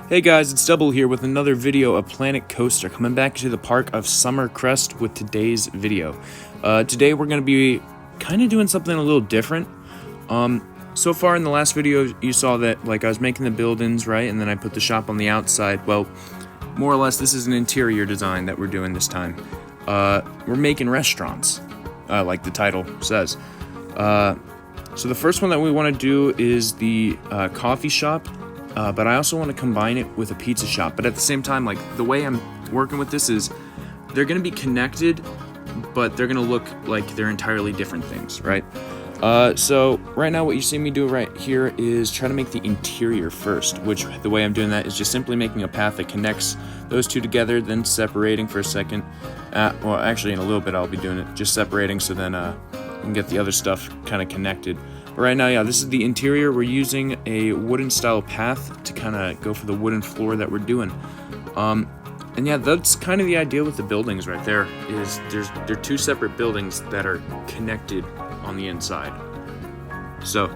Hey guys, it's Double here with another video of Planet Coaster, coming back to the park of Summer Crest with today's video. Today we're going to be kind of doing something a little different. So far in the last video you saw that I was making the buildings, right, and then I put the shop on the outside. Well, more or less this is an interior design that we're doing this time. We're making restaurants, like the title says. So the first one that we want to do is the coffee shop. But I also want to combine it with a pizza shop. But at the same time, the way I'm working with this is they're going to be connected, but they're going to look like they're entirely different things, right? So right now what you see me do right here is try to make the interior first, which the way I'm doing that is just simply making a path that connects those two together, then separating for a second. Well, actually in a little bit I'll be doing it, just separating so then we can get the other stuff kind of connected. Right now, yeah, this is the interior. We're using a wooden style path to kind of go for the wooden floor that we're doing. And yeah, that's kind of the idea with the buildings right there, is they're two separate buildings that are connected on the inside. So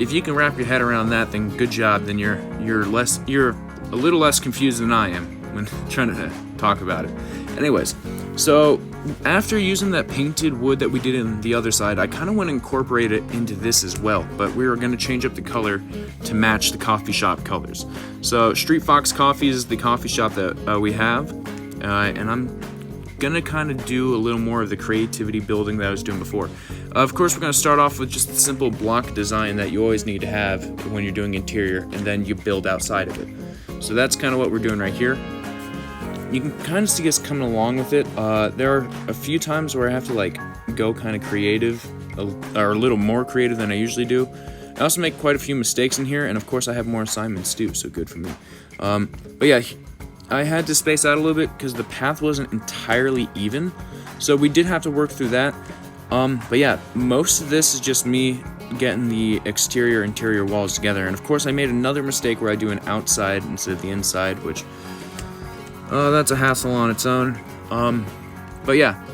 if you can wrap your head around that, then good job. Then you're a little less confused than I am when trying to talk about it. Anyways, so after using that painted wood that we did in the other side, I kind of want to incorporate it into this as well, but we are going to change up the color to match the coffee shop colors. So Street Fox Coffee is the coffee shop that we have, and I'm going to kind of do a little more of the creativity building that I was doing before. Of course, we're going to start off with just the simple block design that you always need to have when you're doing interior, and then you build outside of it. So that's kind of what we're doing right here. You can kind of see us coming along with it. There are a few times where I have to go kind of creative, or a little more creative than I usually do. I also make quite a few mistakes in here, and of course I have more assignments too, so good for me. But yeah, I had to space out a little bit because the path wasn't entirely even, so we did have to work through that. But yeah, most of this is just me getting the exterior interior walls together, and of course I made another mistake where I do an outside instead of the inside, which that's a hassle on its own. But yeah,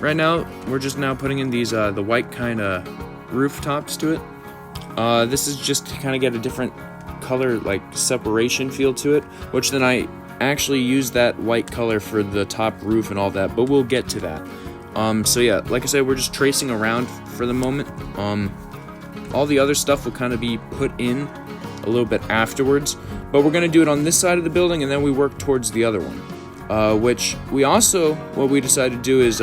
right now we're just now putting in these the white kind of rooftops to it. This is just to kind of get a different color separation feel to it, which then I actually use that white color for the top roof and all that, but we'll get to that. So yeah, like I said, we're just tracing around for the moment. All the other stuff will kind of be put in a little bit afterwards, but we're going to do it on this side of the building, and then we work towards the other one, which we also, what we decided to do is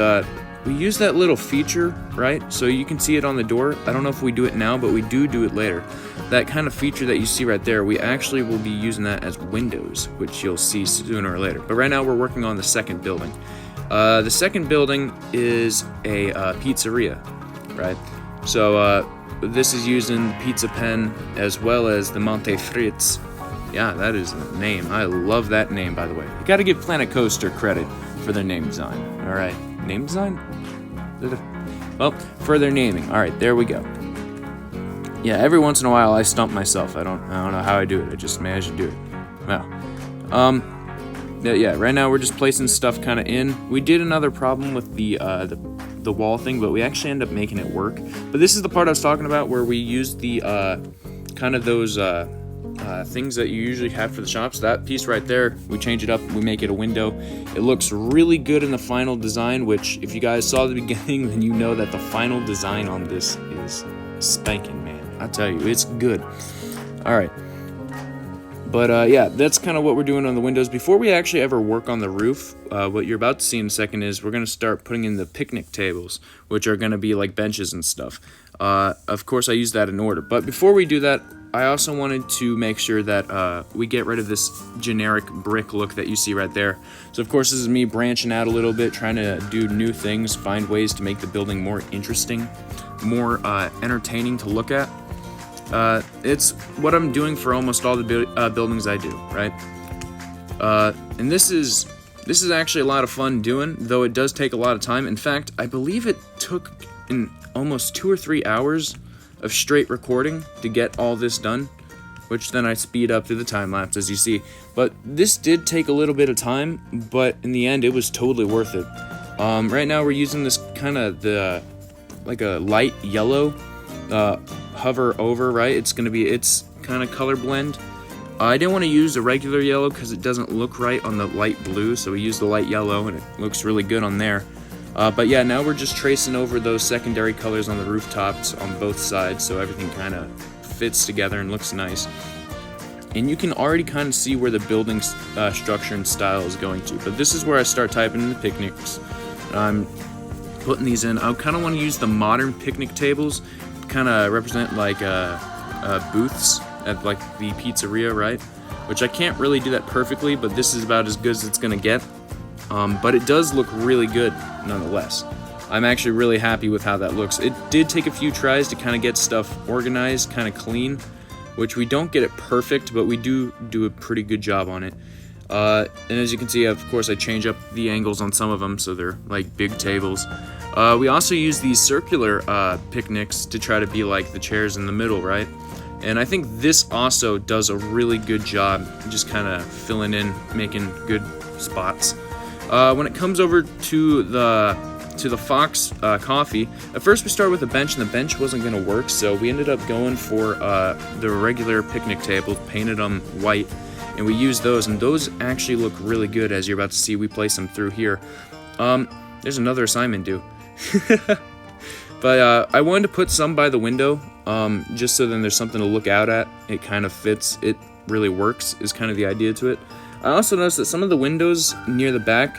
we use that little feature, right? So you can see it on the door. I don't know if we do it now, but we do it later. That kind of feature that you see right there, we actually will be using that as windows, which you'll see sooner or later. But right now we're working on the second building. The second building is a pizzeria, right? So this is using the pizza pen as well as the Monte Fritz. Yeah, that is the name. I love that name, by the way. You gotta give Planet Coaster credit for their name design. Alright, name design? Well, for their naming. Alright, there we go. Yeah, every once in a while I stump myself. I don't know how I do it. I just manage to do it. Well, yeah, right now we're just placing stuff kind of in. We did another problem with the wall thing, but we actually ended up making it work. But this is the part I was talking about where we used the kind of those things that you usually have for the shops. That piece right there, we change it up, we make it a window. It looks really good in the final design, which if you guys saw the beginning, then you know that the final design on this is spanking, man. I tell you, it's good. All right. But yeah, that's kind of what we're doing on the windows. Before we actually ever work on the roof, what you're about to see in a second is we're going to start putting in the picnic tables, which are going to be like benches and stuff. Of course, I use that in order. But before we do that, I also wanted to make sure that we get rid of this generic brick look that you see right there. So of course, this is me branching out a little bit, trying to do new things, find ways to make the building more interesting, more entertaining to look at. It's what I'm doing for almost all the buildings I do, right? And this is actually a lot of fun doing, though it does take a lot of time. In fact, I believe it took almost 2 or 3 hours of straight recording to get all this done, which then I speed up through the time lapse, as you see. But this did take a little bit of time, but in the end, it was totally worth it. Right now, we're using this kind of like a light yellow hover over, right? It's kind of color blend. I didn't want to use the regular yellow because it doesn't look right on the light blue, so we used the light yellow and it looks really good on there. But yeah, now we're just tracing over those secondary colors on the rooftops on both sides, so everything kind of fits together and looks nice. And you can already kind of see where the building structure and style is going to. But this is where I start typing in the picnics. I'm putting these in. I kind of want to use the modern picnic tables, kind of represent like booths at like the pizzeria, right? Which I can't really do that perfectly, but this is about as good as it's gonna get. But it does look really good nonetheless. I'm actually really happy with how that looks. It did take a few tries to kind of get stuff organized, kind of clean, which we don't get it perfect, but we do a pretty good job on it. And as you can see, of course, I change up the angles on some of them, so they're like big tables. We also use these circular picnics to try to be like the chairs in the middle, right? And I think this also does a really good job, just kind of filling in, making good spots. When it comes over to the Fox coffee, at first we started with a bench, and the bench wasn't going to work, so we ended up going for the regular picnic tables, painted them white, and we used those, and those actually look really good. As you're about to see, we place them through here. There's another assignment due. But I wanted to put some by the window, just so then there's something to look out at. It kind of fits, it really works, is kind of the idea to it. I also noticed that some of the windows near the back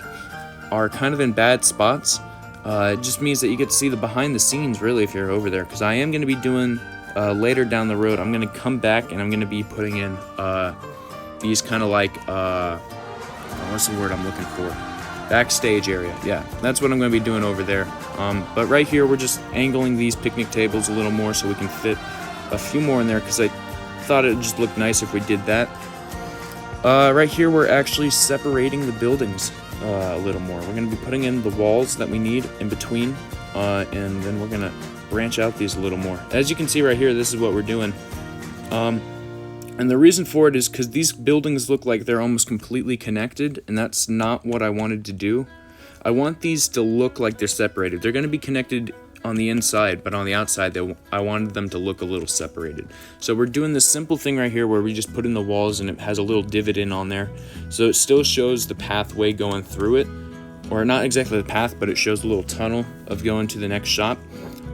are kind of in bad spots. It just means that you get to see the behind the scenes, really, if you're over there, because I am going to be doing, later down the road, I'm going to come back and I'm going to be putting in these kind of like, what's the word I'm looking for? Backstage area. Yeah, that's what I'm going to be doing over there. But right here, we're just angling these picnic tables a little more so we can fit a few more in there, because I thought it would just look nice if we did that. Right here, we're actually separating the buildings a little more. We're going to be putting in the walls that we need in between, and then we're going to branch out these a little more. As you can see right here, this is what we're doing. And the reason for it is because these buildings look like they're almost completely connected, and that's not what I wanted to do. I want these to look like they're separated. They're going to be connected on the inside, but on the outside, I wanted them to look a little separated. So we're doing this simple thing right here where we just put in the walls, and it has a little divot in on there. So it still shows the pathway going through it, or not exactly the path, but it shows a little tunnel of going to the next shop.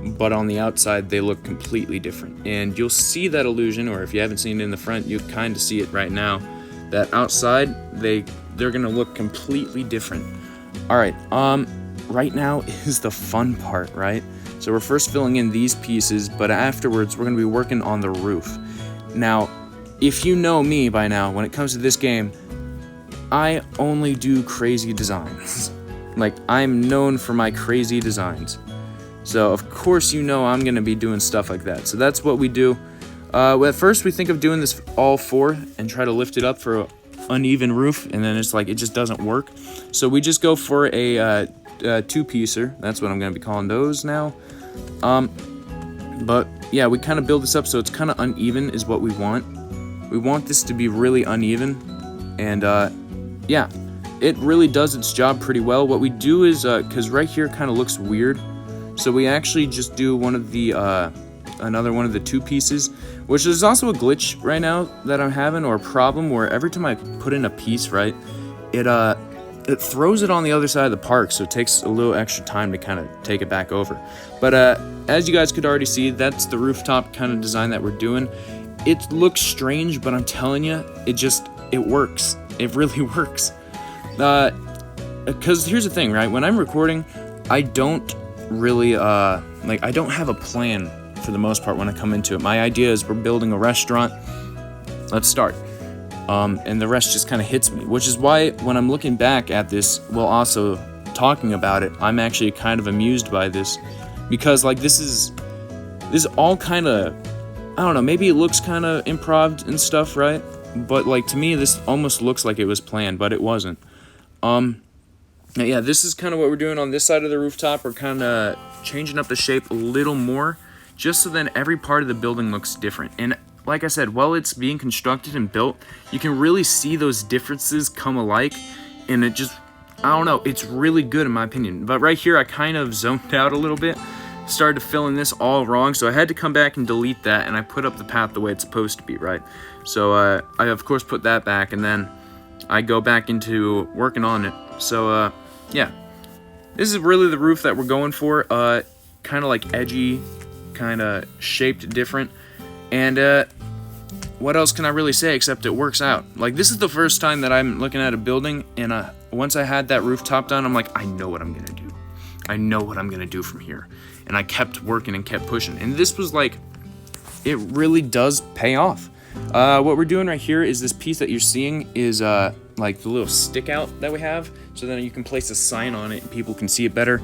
But on the outside, they look completely different. And you'll see that illusion, or if you haven't seen it in the front, you kind of see it right now, that outside, they're going to look completely different. All right, right now is the fun part, right? So we're first filling in these pieces, but afterwards, we're going to be working on the roof. Now, if you know me by now, when it comes to this game, I only do crazy designs. Like, I'm known for my crazy designs. So, of course, you know I'm going to be doing stuff like that. So that's what we do. At first, we think of doing this all four and try to lift it up for an uneven roof, and then it's like it just doesn't work. So we just go for a two-piecer. That's what I'm going to be calling those now. But, yeah, we kind of build this up so it's kind of uneven is what we want. We want this to be really uneven. And, yeah, it really does its job pretty well. What we do is, because right here kind of looks weird, so we actually just do one of the, another one of the two pieces, which is also a glitch right now that I'm having, or a problem where every time I put in a piece, right, it throws it on the other side of the park, so it takes a little extra time to kind of take it back over. But as you guys could already see, that's the rooftop kind of design that we're doing. It looks strange, but I'm telling you, it works. It really works. Because here's the thing, right, when I'm recording, I don't really I don't have a plan for the most part when I come into it. My idea is we're building a restaurant, let's start, and the rest just kind of hits me, which is why when I'm looking back at this while also talking about it, I'm actually kind of amused by this, because like this is all kind of, I don't know, maybe it looks kind of improv and stuff, right? But like to me this almost looks like it was planned, but it wasn't. Yeah, this is kind of what we're doing on this side of the rooftop. We're kind of changing up the shape a little more, just so then every part of the building looks different. And like I said, while it's being constructed and built, you can really see those differences come alike, and it just, I don't know, it's really good in my opinion. But right here, I kind of zoned out a little bit, started to fill in this all wrong, so I had to come back and delete that, and I put up the path the way it's supposed to be, right? So I of course put that back, and then I go back into working on it. So yeah, this is really the roof that we're going for. Kind of like edgy, kind of shaped different, and what else can I really say except it works out? Like, this is the first time that I'm looking at a building, and once I had that rooftop done, I'm like, I know what I'm gonna do. I know what I'm gonna do from here. And I kept working and kept pushing, and this was like, it really does pay off. What we're doing right here is this piece that you're seeing is like the little stick out that we have, so then you can place a sign on it and people can see it better.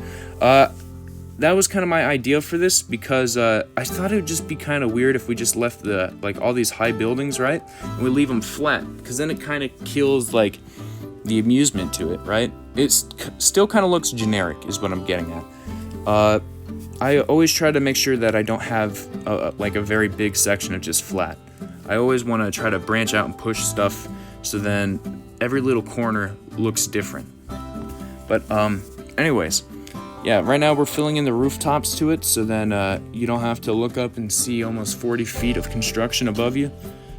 That was kind of my idea for this, because I thought it would just be kind of weird if we just left the all these high buildings, right, and we leave them flat, because then it kind of kills like the amusement to it, right? It still kind of looks generic is what I'm getting at. I always try to make sure that I don't have a very big section of just flat. I always want to try to branch out and push stuff, so then every little corner looks different. But anyways, yeah, right now we're filling in the rooftops to it, so then you don't have to look up and see almost 40 feet of construction above you.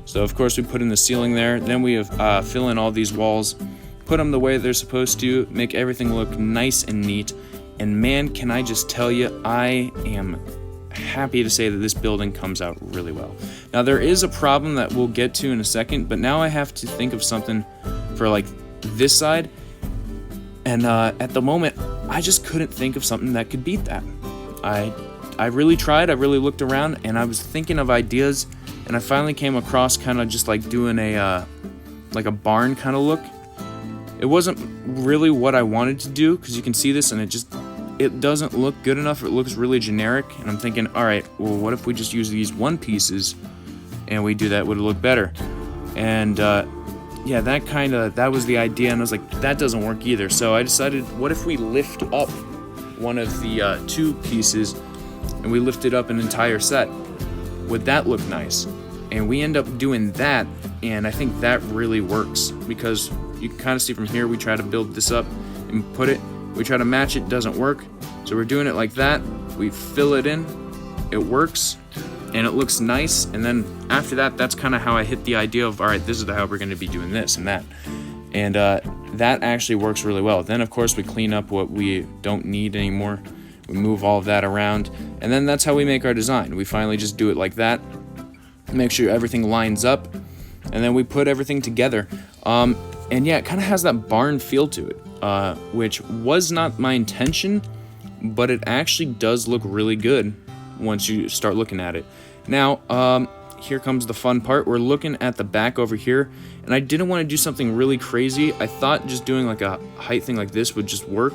So of course we put in the ceiling there, then we have fill in all these walls, put them the way they're supposed to, make everything look nice and neat. And man, can I just tell you, I am happy to say that this building comes out really well. Now there is a problem that we'll get to in a second, but now I have to think of something for like this side, and at the moment I just couldn't think of something that could beat that. I really tried, I really looked around, and I was thinking of ideas, and I finally came across kind of just like doing a like a barn kind of look. It wasn't really what I wanted to do, because you can see this and it doesn't look good enough. It looks really generic, and I'm thinking, all right, well, what if we just use these one pieces and we do that, would it look better? And yeah, that was the idea, and I was like, that doesn't work either. So I decided, what if we lift up one of the two pieces and we lifted up an entire set? Would that look nice? And we end up doing that, and I think that really works, because you can kind of see from here, we try to build this up and put it, we try to match it, doesn't work, so we're doing it like that, we fill it in, it works, and it looks nice. And then after that, that's kind of how I hit the idea of, all right, this is how we're going to be doing this and that, and that actually works really well. Then of course we clean up what we don't need anymore, we move all of that around, and then that's how we make our design. We finally just do it like that, make sure everything lines up, and then we put everything together. And yeah, it kind of has that barn feel to it, which was not my intention, but it actually does look really good once you start looking at it. Now, here comes the fun part. We're looking at the back over here, and I didn't want to do something really crazy. I thought just doing like a height thing like this would just work,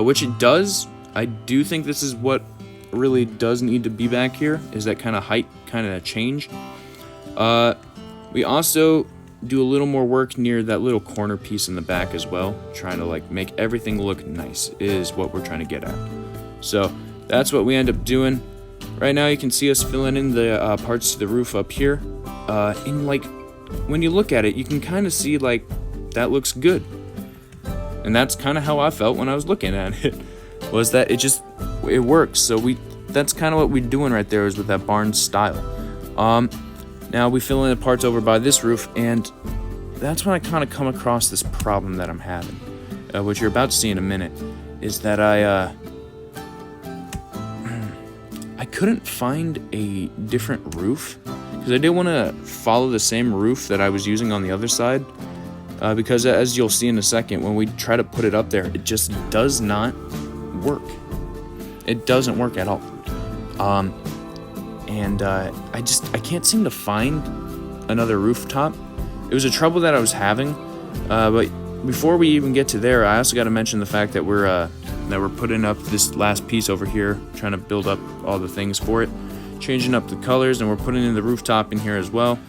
which it does. I do think this is what really does need to be back here, is that kind of height kind of change. We also do a little more work near that little corner piece in the back as well, trying to like make everything look nice is what we're trying to get at. So that's what we end up doing. Right now you can see us filling in the parts of the roof up here. And like, when you look at it, you can kind of see like that looks good. And that's kind of how I felt when I was looking at it, was that it works. So that's kind of what we're doing right there, is with that barn style. Now we fill in the parts over by this roof, and that's when I kind of come across this problem that I'm having, which you're about to see in a minute, is that I couldn't find a different roof, because I didn't want to follow the same roof that I was using on the other side, because as you'll see in a second, when we try to put it up there, it just does not work. It doesn't work at all. I can't seem to find another rooftop. It was a trouble that I was having, but before we even get to there, I also got to mention the fact that we're putting up this last piece over here, trying to build up all the things for it, changing up the colors, and we're putting in the rooftop in here as well.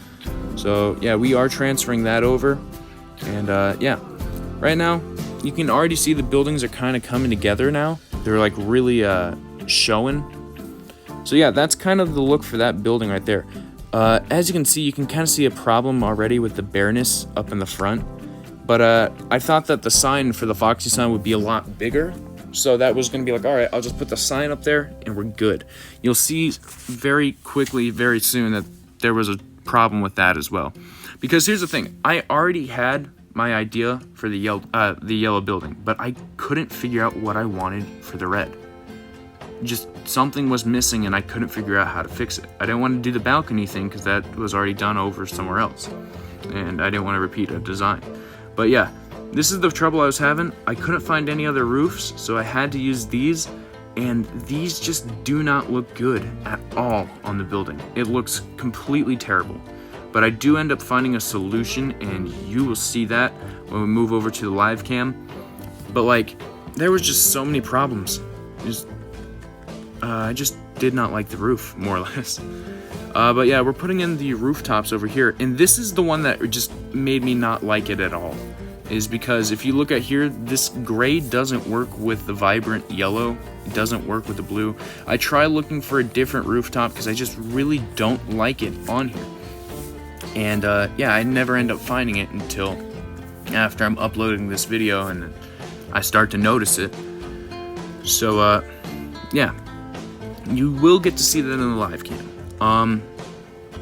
So yeah, we are transferring that over, and yeah, right now you can already see the buildings are kind of coming together now. They're like really showing. So yeah, that's kind of the look for that building right there. As you can see, you can kind of see a problem already with the bareness up in the front. But I thought that the sign for the Foxy sign would be a lot bigger. So that was going to be like, all right, I'll just put the sign up there and we're good. You'll see very quickly, very soon, that there was a problem with that as well. Because here's the thing, I already had my idea for the yellow building, but I couldn't figure out what I wanted for the red. Just something was missing and I couldn't figure out how to fix it. I didn't want to do the balcony thing because that was already done over somewhere else, and I didn't want to repeat a design. But yeah, this is the trouble I was having. I couldn't find any other roofs, so I had to use these, and these just do not look good at all on the building. It looks completely terrible. But I do end up finding a solution, and you will see that when we move over to the live cam. But like, there was just so many problems. I just did not like the roof, more or less. But yeah, we're putting in the rooftops over here, and this is the one that just made me not like it at all. Is because if you look at here, this gray doesn't work with the vibrant yellow. It doesn't work with the blue. I try looking for a different rooftop because I just really don't like it on here. And yeah, I never end up finding it until after I'm uploading this video and I start to notice it. So yeah, you will get to see that in the live cam.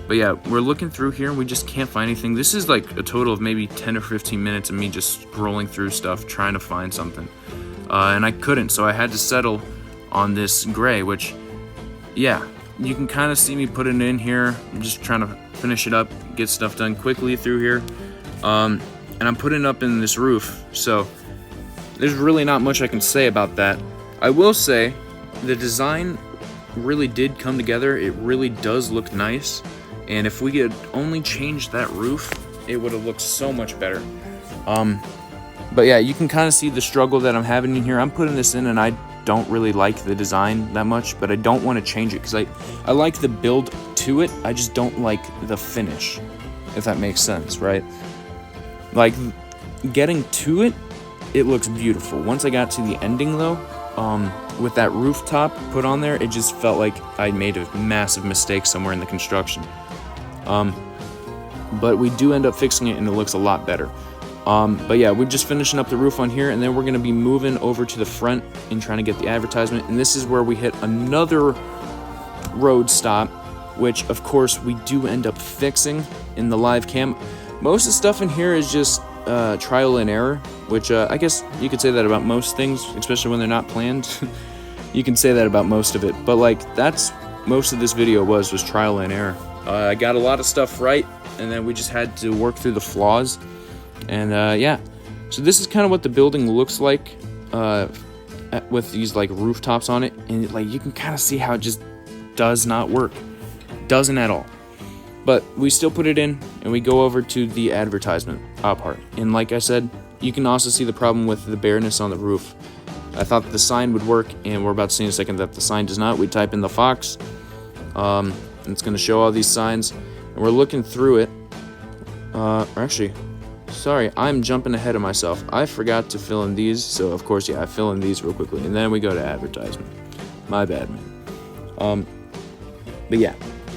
But yeah, we're looking through here and we just can't find anything. This is like a total of maybe 10 or 15 minutes of me just scrolling through stuff trying to find something. And I couldn't, so I had to settle on this gray, which, yeah, you can kind of see me putting it in here. I'm just trying to finish it up, get stuff done quickly through here. And I'm putting it up in this roof, so there's really not much I can say about that. I will say the design really did come together. It really does look nice. And if we had only changed that roof, it would have looked so much better. But yeah, you can kind of see the struggle that I'm having in here. I'm putting this in and I don't really like the design that much, but I don't want to change it because I like the build to it. I just don't like the finish, if that makes sense, right? Like, getting to it, it looks beautiful. Once I got to the ending though, with that rooftop put on there, it just felt like I made a massive mistake somewhere in the construction. But we do end up fixing it and it looks a lot better. But yeah, we're just finishing up the roof on here, and then we're going to be moving over to the front and trying to get the advertisement. And this is where we hit another road stop, which of course we do end up fixing in the live cam. Most of the stuff in here is just trial and error, which I guess you could say that about most things, especially when they're not planned. You can say that about most of it, but like, that's most of this video was trial and error. I got a lot of stuff right, and then we just had to work through the flaws. And yeah, so this is kind of what the building looks like with these like rooftops on it, and like you can kind of see how it just does not work. Doesn't at all. But we still put it in, and we go over to the advertisement part. And like I said, you can also see the problem with the bareness on the roof. I thought the sign would work, and we're about to see in a second that the sign does not. We type in the Fox, and it's going to show all these signs, and we're looking through it. Actually, sorry, I'm jumping ahead of myself. I forgot to fill in these, so of course, yeah, I fill in these real quickly, and then we go to advertisement. My bad, man. But yeah,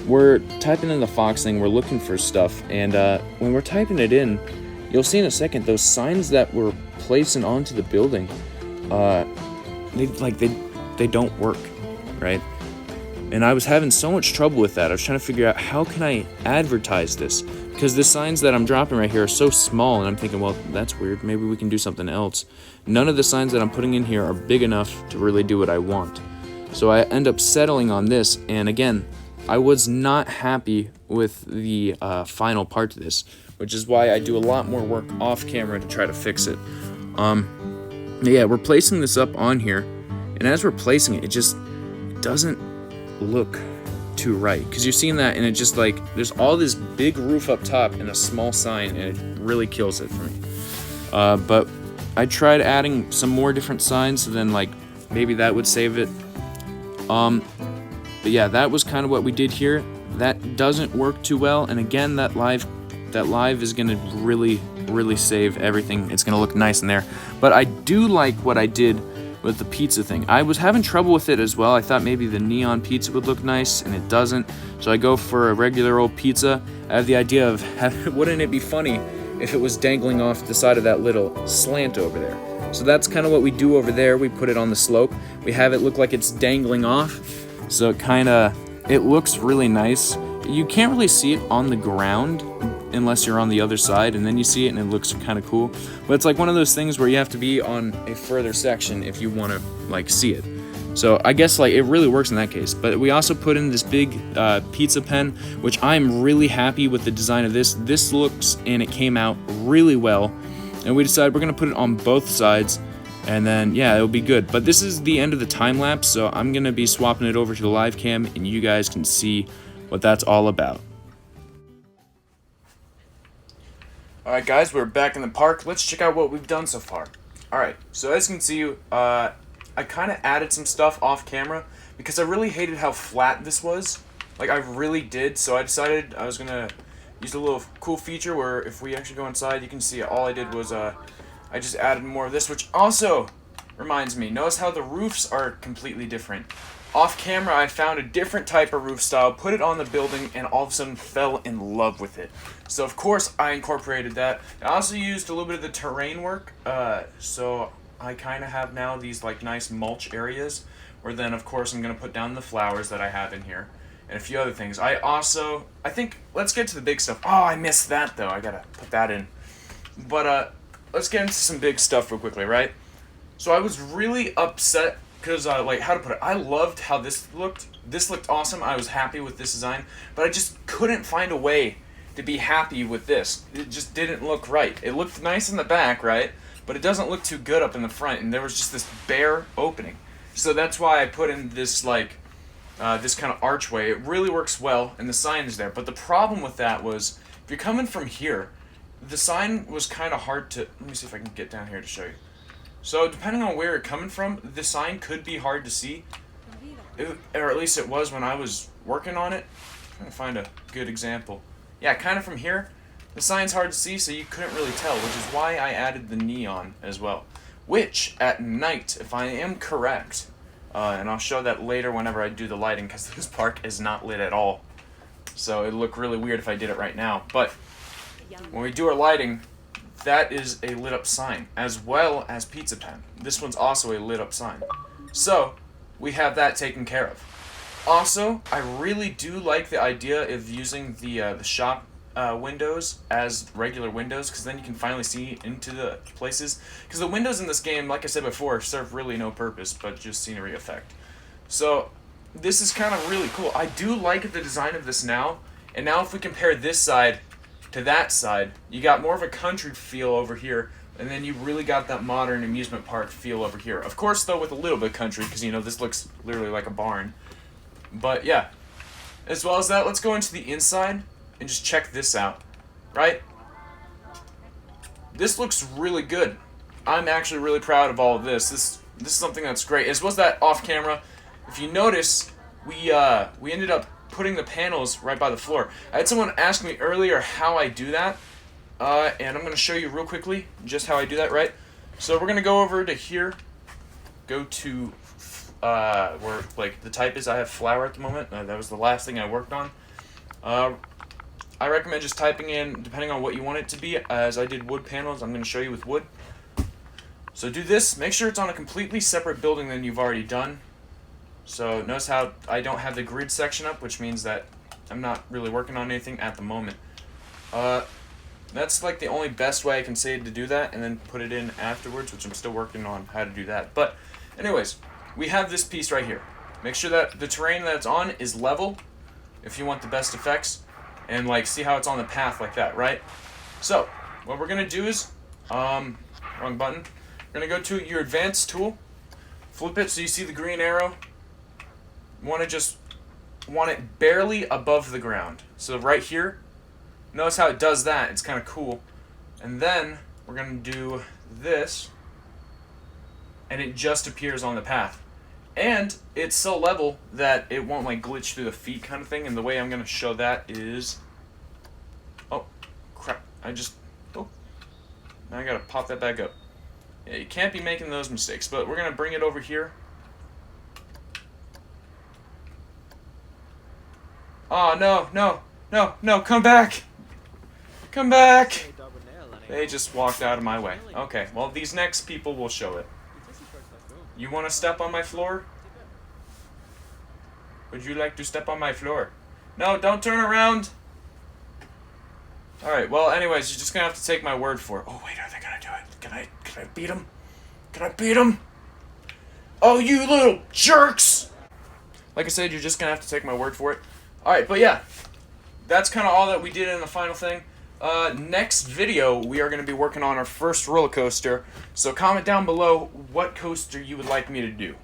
we're typing in the Fox thing, we're looking for stuff, and when we're typing it in, you'll see in a second, those signs that we're placing onto the building, they don't work, right? And I was having so much trouble with that. I was trying to figure out, how can I advertise this? Because the signs that I'm dropping right here are so small, and I'm thinking, well, that's weird. Maybe we can do something else. None of the signs that I'm putting in here are big enough to really do what I want. So I end up settling on this, and again, I was not happy with the final part to this, which is why I do a lot more work off camera to try to fix it. Yeah, we're placing this up on here, and as we're placing it, it just doesn't look too right, because you're seeing that, and it just like, there's all this big roof up top and a small sign, and it really kills it for me. But I tried adding some more different signs, so then like maybe that would save it. But yeah, that was kind of what we did here. That doesn't work too well, and again, that live is gonna really save everything. It's gonna look nice in there. But I do like what I did with the pizza thing. I was having trouble with it as well. I thought maybe the neon pizza would look nice, and it doesn't. So I go for a regular old pizza. I have the idea of, wouldn't it be funny if it was dangling off the side of that little slant over there? So that's kind of what we do over there. We put it on the slope. We have it look like it's dangling off. So it looks really nice. You can't really see it on the ground unless you're on the other side, and then you see it and it looks kind of cool. But it's like one of those things where you have to be on a further section if you want to like see it. So I guess like it really works in that case. But we also put in this big pizza pen, which I'm really happy with the design of this. This looks and it came out really well. And we decided we're gonna put it on both sides, and then yeah, it'll be good. But this is the end of the time lapse, so I'm gonna be swapping it over to the live cam, and you guys can see what that's all about. Alright guys, we're back in the park. Let's check out what we've done so far. Alright, so as you can see, I kind of added some stuff off camera because I really hated how flat this was. Like, I really did, so I decided I was going to use a little cool feature where if we actually go inside, you can see all I did was I just added more of this, which also reminds me, notice how the roofs are completely different. Off camera, I found a different type of roof style, put it on the building, and all of a sudden fell in love with it. So of course I incorporated that. I also used a little bit of the terrain work, so I kind of have now these like nice mulch areas, where then of course I'm going to put down the flowers that I have in here, and a few other things. I think, let's get to the big stuff. Oh, I missed that though, I gotta put that in. But let's get into some big stuff real quickly, right? So I was really upset because, like, how to put it, I loved how this looked. This looked awesome. I was happy with this design, but I just couldn't find a way to be happy with this. It just didn't look right. It looked nice in the back, right? But it doesn't look too good up in the front, and there was just this bare opening. So that's why I put in this, like, this kind of archway. It really works well, and the sign is there. But the problem with that was, if you're coming from here, the sign was kind of hard to... Let me see if I can get down here to show you. So depending on where you're coming from, the sign could be hard to see. Or at least it was when I was working on it. I'm trying to find a good example. Yeah, kind of from here, the sign's hard to see, so you couldn't really tell, which is why I added the neon as well. Which, at night, if I am correct, and I'll show that later whenever I do the lighting, because this park is not lit at all. So it'd look really weird if I did it right now. But when we do our lighting, that is a lit up sign, as well as Pizza Pen. This one's also a lit up sign. So, we have that taken care of. Also, I really do like the idea of using the shop windows as regular windows, because then you can finally see into the places. Because the windows in this game, like I said before, serve really no purpose, but just scenery effect. So, this is kind of really cool. I do like the design of this now, and now if we compare this side to that side, you got more of a country feel over here, and then you really got that modern amusement park feel over here. Of course, though, with a little bit of country, because, you know, this looks literally like a barn. But, yeah. As well as that, let's go into the inside and just check this out, right? This looks really good. I'm actually really proud of all of this. This is something that's great. As well as that off camera, if you notice, we ended up putting the panels right by the floor. I had someone ask me earlier how I do that, and I'm going to show you real quickly just how I do that, right? So we're going to go over to here, go to where like the type is I have flower at the moment. That was the last thing I worked on. I recommend just typing in, depending on what you want it to be, as I did wood panels. I'm going to show you with wood. So do this, make sure it's on a completely separate building than you've already done. So notice how I don't have the grid section up, which means that I'm not really working on anything at the moment. That's like the only best way I can say to do that, and then put it in afterwards, which I'm still working on how to do that. But anyways, we have this piece right here. Make sure that the terrain that it's on is level if you want the best effects, and like see how it's on the path like that, right? So what we're gonna do is, wrong button. We're gonna go to your advanced tool, flip it so you see the green arrow. Want it barely above the ground. So right here, notice how it does that. It's kind of cool. And then we're going to do this, and it just appears on the path. And it's so level that it won't like glitch through the feet kind of thing. And the way I'm going to show that is, oh crap, now I got to pop that back up. Yeah, you can't be making those mistakes, but we're going to bring it over here. Oh, no, come back! Come back! They just walked out of my way. Okay, well, these next people will show it. You want to step on my floor? Would you like to step on my floor? No, don't turn around. Alright, well, anyways, you're just gonna have to take my word for it. Oh, wait, are they gonna do it? Can I beat them? Can I beat them? Oh, you little jerks! Like I said, you're just gonna have to take my word for it. Alright, but yeah, that's kind of all that we did in the final thing. Next video, we are going to be working on our first roller coaster. So comment down below what coaster you would like me to do.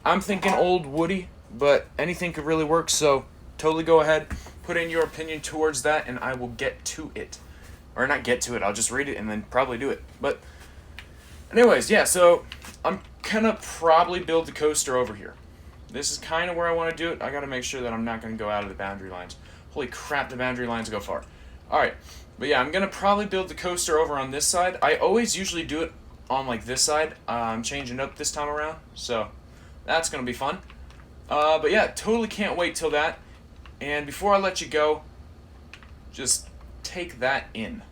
I'm thinking Old Woody, but anything could really work, so totally go ahead, put in your opinion towards that, and I will get to it. Or not get to it, I'll just read it and then probably do it. But anyways, yeah, so I'm gonna probably build the coaster over here. This is kind of where I want to do it. I gotta make sure that I'm not gonna go out of the boundary lines. Holy crap, the boundary lines go far. Alright, but yeah, I'm gonna probably build the coaster over on this side. I always usually do it on like this side. I'm changing it up this time around, so that's gonna be fun. But yeah, totally can't wait till that. And before I let you go, just take that in.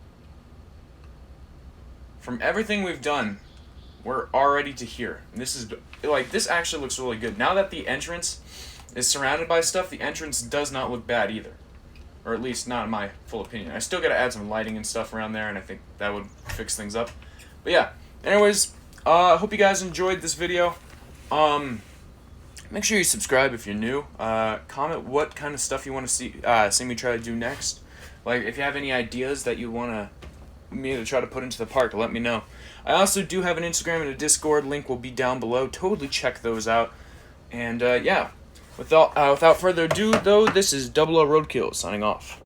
From everything we've done, we're already to here. And this is like, this actually looks really good. Now that the entrance is surrounded by stuff, the entrance does not look bad either. Or at least not in my full opinion. I still gotta add some lighting and stuff around there, and I think that would fix things up. But yeah, anyways, I hope you guys enjoyed this video. Make sure you subscribe if you're new. Comment what kind of stuff you want to see me try to do next. Like, if you have any ideas that you want me to try to put into the park, let me know. I also do have an Instagram and a Discord. Link will be down below. Totally check those out. And yeah, without further ado, though, this is 00 Roadkill signing off.